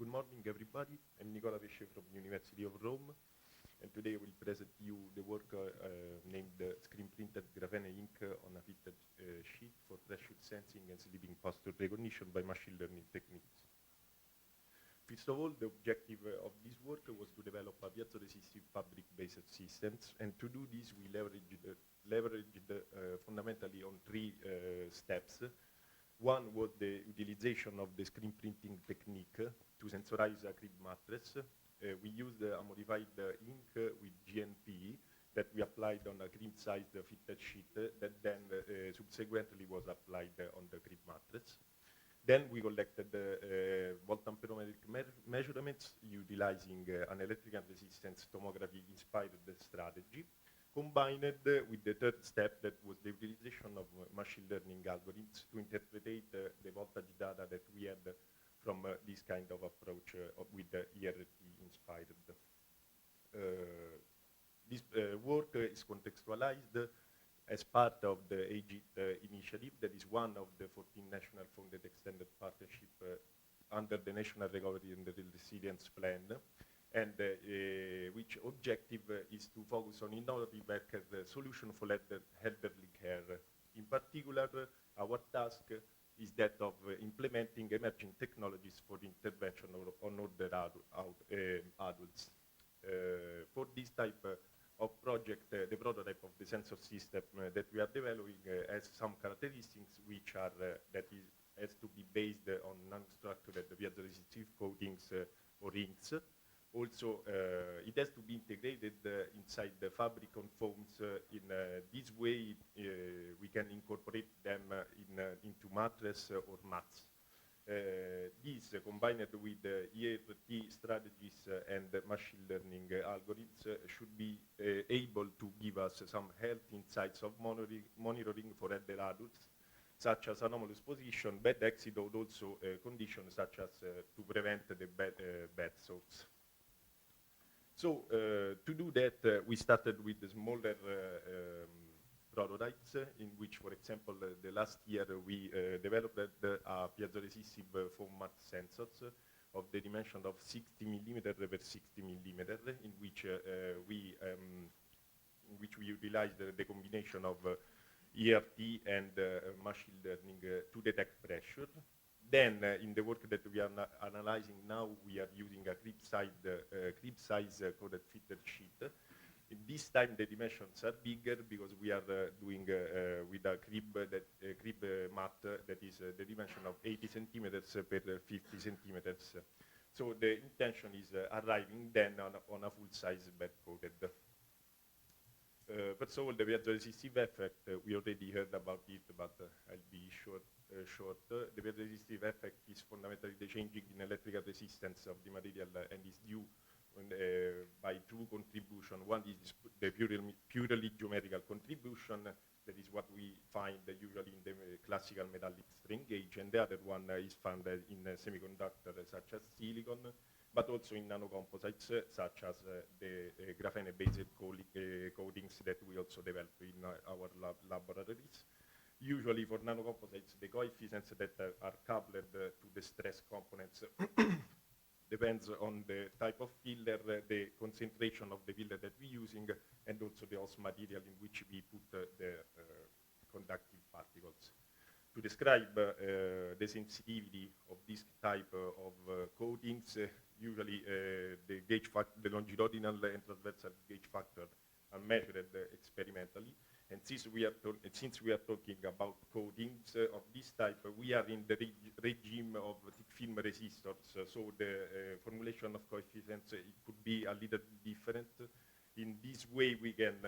Good morning, everybody. I'm Nicola Pesce from University of Rome, and today I will present you the work named Screen-Printed Graphene-Ink on a fitted sheet for pressure sensing and sleeping posture recognition by machine learning techniques. First of all, the objective of this work was to develop a piezo-resistive fabric-based systems, and to do this we leveraged fundamentally on three steps. One was the utilization of the screen printing technique to sensorize a crib mattress. We used a modified ink with GNP that we applied on a crib-sized fitted sheet that then subsequently was applied on the crib mattress. Then we collected volt-amperometric measurements utilizing an electrical resistance tomography-inspired strategy, combined with the third step that was the utilization of machine learning algorithms to interpret the voltage data that we had from this kind of approach with the ERT-inspired. This work is contextualized as part of the AGIT initiative, that is one of the 14 national funded extended partnership under the National Recovery and Resilience Plan, and which objective is to focus on innovative solution for elderly care. In particular, our task is that of implementing emerging technologies for the intervention on older adults. For this type of project, the prototype of the sensor system that we are developing has some characteristics which are has to be based on non-structured piezoresistive coatings or inks. Also, it has to be integrated inside the fabric on foams. In this way, we can incorporate them into mattress or mats. These, combined with ERT strategies and machine learning algorithms, should be able to give us some health insights of monitoring for elder adults, such as anomalous position, bed exit, or also conditions such as to prevent the bed sores. So to do that, we started with the smaller prototypes in which, for example, the last year we developed a piezoresistive foam mat sensors of the dimension of 60 millimeter per 60 millimeter, in which we utilized the combination of ERT and machine learning to detect pressure. Then, in the work that we are analyzing now, we are using a crib-size coded fitted sheet. This time the dimensions are bigger because we are doing with a crib mat that is the dimension of 80 centimeters per 50 centimeters. So the intention is arriving then on a full-size bed-coated. First of all, the piezoresistive effect, we already heard about it, but I'll be short. The piezoresistive effect is fundamentally the changing in electrical resistance of the material and is due by two contributions. One is the purely geometrical contribution, that is what we find usually in the classical metallic strain gauge, and the other one is found in semiconductors such as silicon, but also in nanocomposites such as the graphene-based coatings that we also develop in our laboratories. Usually for nanocomposites, the coefficients that are coupled to the stress components depends on the type of filler, the concentration of the filler that we're using, and also the host material in which we put the conductive particles. To describe the sensitivity of this type of coatings, usually the longitudinal and transversal gauge factor are measured experimentally. And since we are talking about coatings of this type, we are in the regime of thick film resistors. So the formulation of coefficients it could be a little different. In this way, we can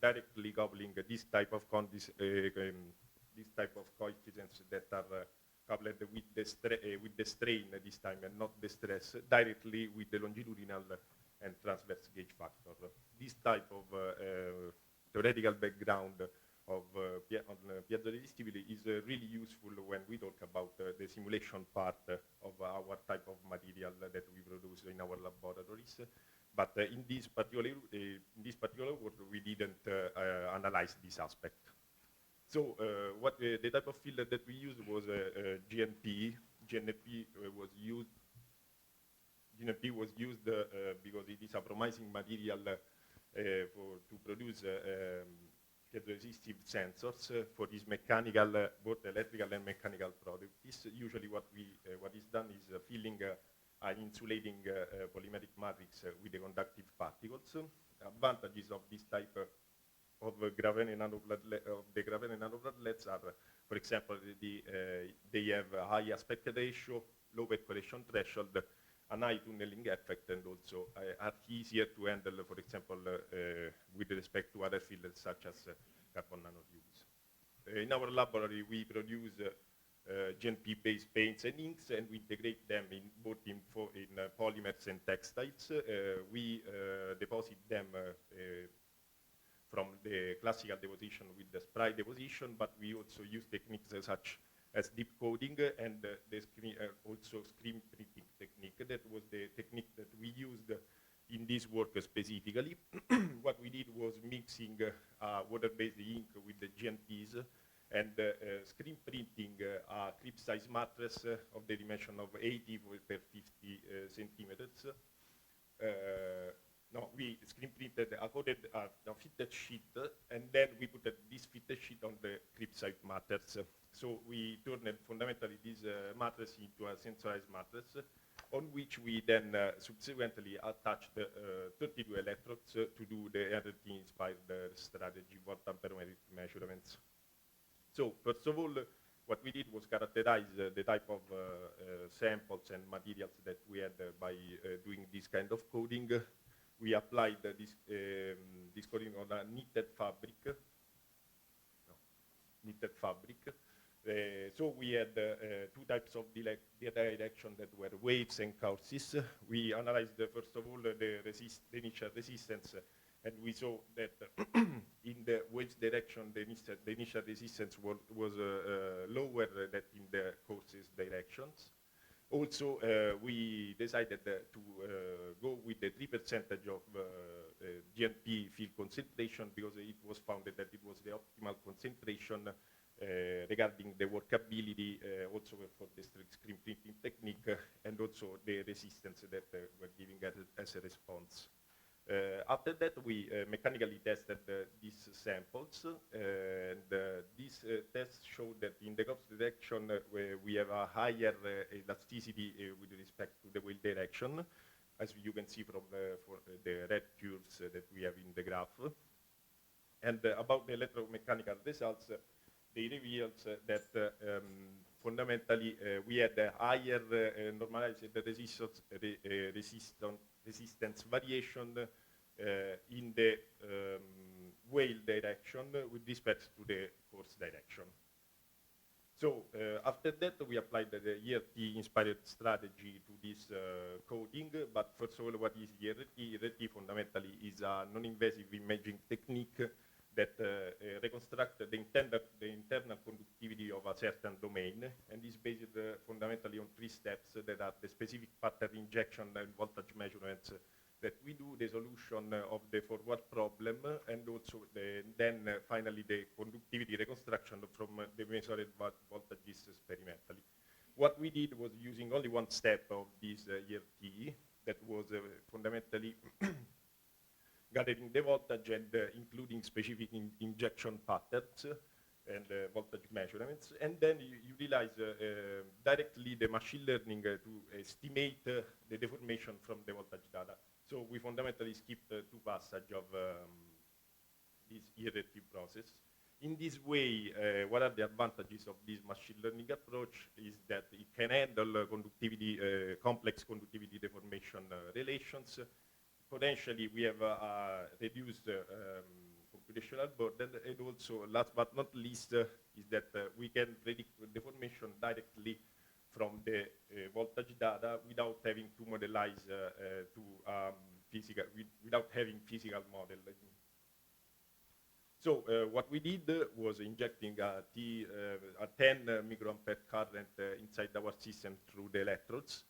directly coupling this type of coefficients that are coupled with the strain this time and not the stress directly with the longitudinal and transverse gauge factor. This type of theoretical background of piezoresistivity is really useful when we talk about the simulation part of our type of material that we produce in our laboratories. But in this particular work, we didn't analyze this aspect. So what the type of filler that we used was GNP. GNP was used GNP was used because it is a promising material to produce resistive sensors for its mechanical, both electrical and mechanical properties. Usually what is done is filling an insulating polymeric matrix with the conductive particles. Advantages of this type of graphene nanoplatelets are, for example, they have a high aspect ratio, low percolation threshold, an high tunneling effect, and also are easier to handle, for example, with respect to other fields such as carbon nanotubes. In our laboratory, we produce GNP-based paints and inks, and we integrate them in both in polymers and textiles. We deposit them from the classical deposition with the spray deposition, but we also use techniques such as deep coding and also screen printing technique. That was the technique that we used in this work specifically. What we did was mixing water-based ink with the GNPs and screen printing a crib size mattress of the dimension of 80 per 50 centimeters. We screen printed a fitted sheet, and then we put this fitted sheet on the crib size mattress. So we turned fundamentally this mattress into a sensorized mattress, on which we then subsequently attached 32 electrodes to do the RT-inspired strategy for tampermetric measurements. So first of all, what we did was characterize the type of samples and materials that we had by doing this kind of coding. We applied this coding on a knitted fabric. So we had two types of direction that were waves and courses. We analyzed, first of all, the initial resistance, and we saw that in the waves direction, the initial resistance was lower than in the courses directions. Also, we decided to go with the 3% of GNP field concentration because it was found that it was the optimal concentration regarding the workability, also for the screen printing technique, and also the resistance that we're giving as a response. After that, we mechanically tested these samples, and these tests showed that in the course direction, we have a higher elasticity with respect to the wheel direction, as you can see from the red curves that we have in the graph. And about the electromechanical results, they revealed that fundamentally we had a higher normalized resistance variation in the whale direction with respect to the course direction. So after that, we applied the ERT-inspired strategy to this coding. But first of all, what is ERT? ERT fundamentally is a non-invasive imaging technique that reconstructs the internal conductivity of a certain domain, and is based fundamentally on 3 steps that are the specific pattern injection and voltage measurements that we do, the solution of the forward problem, and also then finally the conductivity reconstruction from the measured voltages experimentally. What we did was using only 1 step of this ERT that was fundamentally gathering the voltage and including specific injection patterns and voltage measurements, and then you utilize directly the machine learning to estimate the deformation from the voltage data. So we fundamentally skipped 2 passages of this ERT process. In this way, what are the advantages of this machine learning approach is that it can handle conductivity, complex conductivity deformation relations. Potentially, we have reduced computational burden, and also, last but not least, is that we can predict deformation directly from the voltage data without having to modelize without having physical model. So what we did was injecting a 10 microampere current inside our system through the electrodes.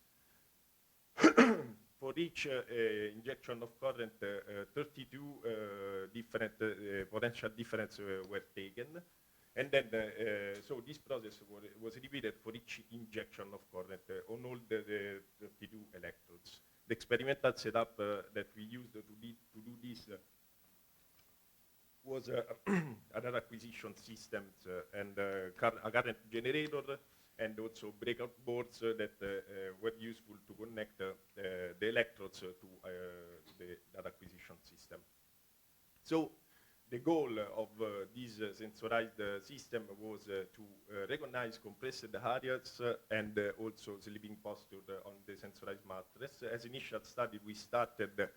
For each injection of current, 32 different potential differences were taken. And then, so this process was repeated for each injection of current on all the 32 electrodes. The experimental setup that we used to do this was another acquisition systems and a current generator and also breakout boards that were useful to connect the electrodes to that acquisition system. So the goal of this sensorized system was to recognize compressed areas and also sleeping posture on the sensorized mattress. As initial study, we started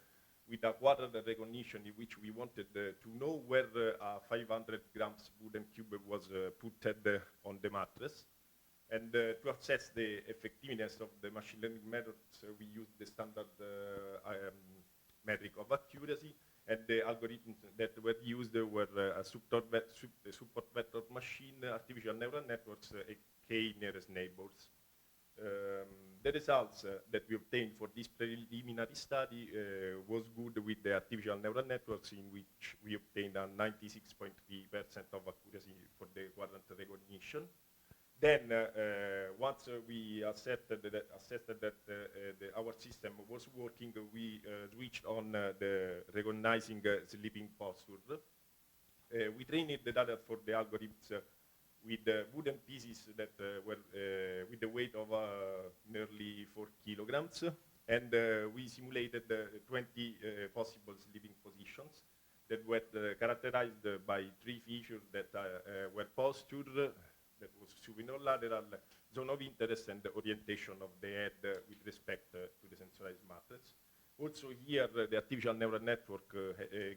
with a quadrant recognition in which we wanted to know where a 500 grams wooden cube was put on the mattress. And to assess the effectiveness of the machine learning methods, we used the standard metric of accuracy, and the algorithms that were used were a support vector machine, artificial neural networks, k-nearest neighbors. The results that we obtained for this preliminary study was good with the artificial neural networks, in which we obtained a 96.3% of accuracy for the quadrant recognition. Then, once we assessed that our system was working, we switched on the recognizing sleeping posture. We trained the data for the algorithms with wooden pieces that were with the weight of nearly 4 kilograms, and we simulated 20 possible sleeping positions that were characterized by 3 features that were posture, that was supinolateral, zone of interest, and the orientation of the head with respect to the sensorized mattress. Also here, the artificial neural network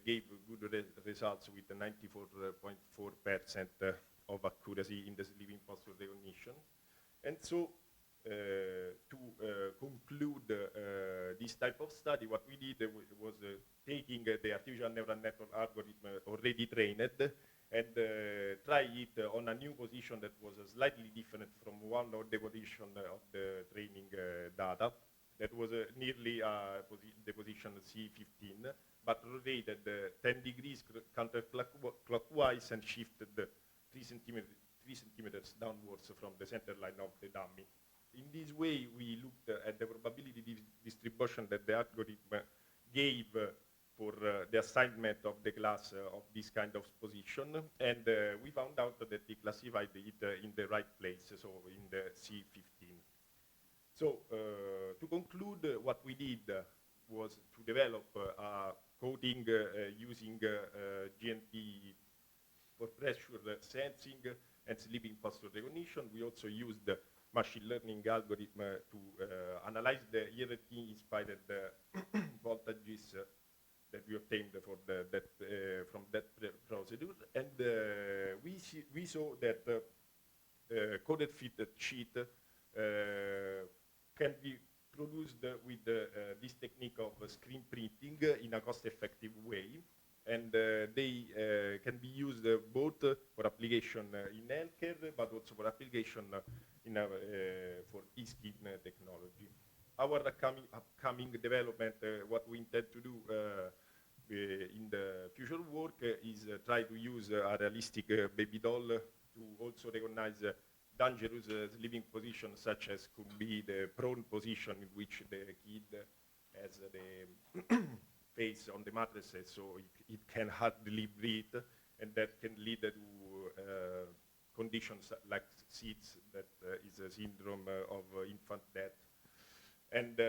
gave good results with 94.4% of accuracy in the sleeping posture recognition. And so, to conclude this type of study, what we did was taking the artificial neural network algorithm already trained and try it on a new position that was slightly different from one of the position of the training data. That was nearly the position C15, but rotated 10 degrees counterclockwise and shifted 3 centimeters downwards from the center line of the dummy. In this way, we looked at the probability distribution that the algorithm gave for the assignment of the class of this kind of position, and we found out that they classified it in the right place, so in the C15. So to conclude, what we did was to develop a coding using GNP for pressure sensing and sleeping posture recognition. We also used machine learning algorithm to analyze the ERT-inspired voltages that we obtained for from that procedure, and we saw that coded fit sheet can be produced with this technique of screen printing in a cost-effective way, and they can be used both for application in healthcare, but also for application in for e-skin technology. Our upcoming development, what we intend to do in the future work is try to use a realistic baby doll to also recognize dangerous sleeping positions, such as could be the prone position in which the kid has the face on the mattress, so it can hardly breathe, and that can lead to conditions like SIDS, that is a syndrome of infant death. And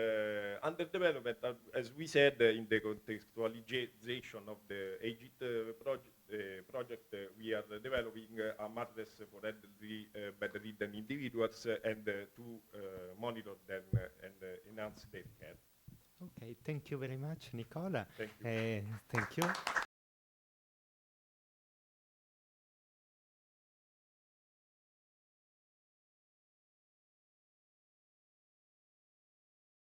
under development, as we said, in the contextualization of the AGIT project, we are developing a mattress for elderly bedridden individuals and to monitor them and enhance their care. Okay, thank you very much, Nicola. Thank you. Thank you.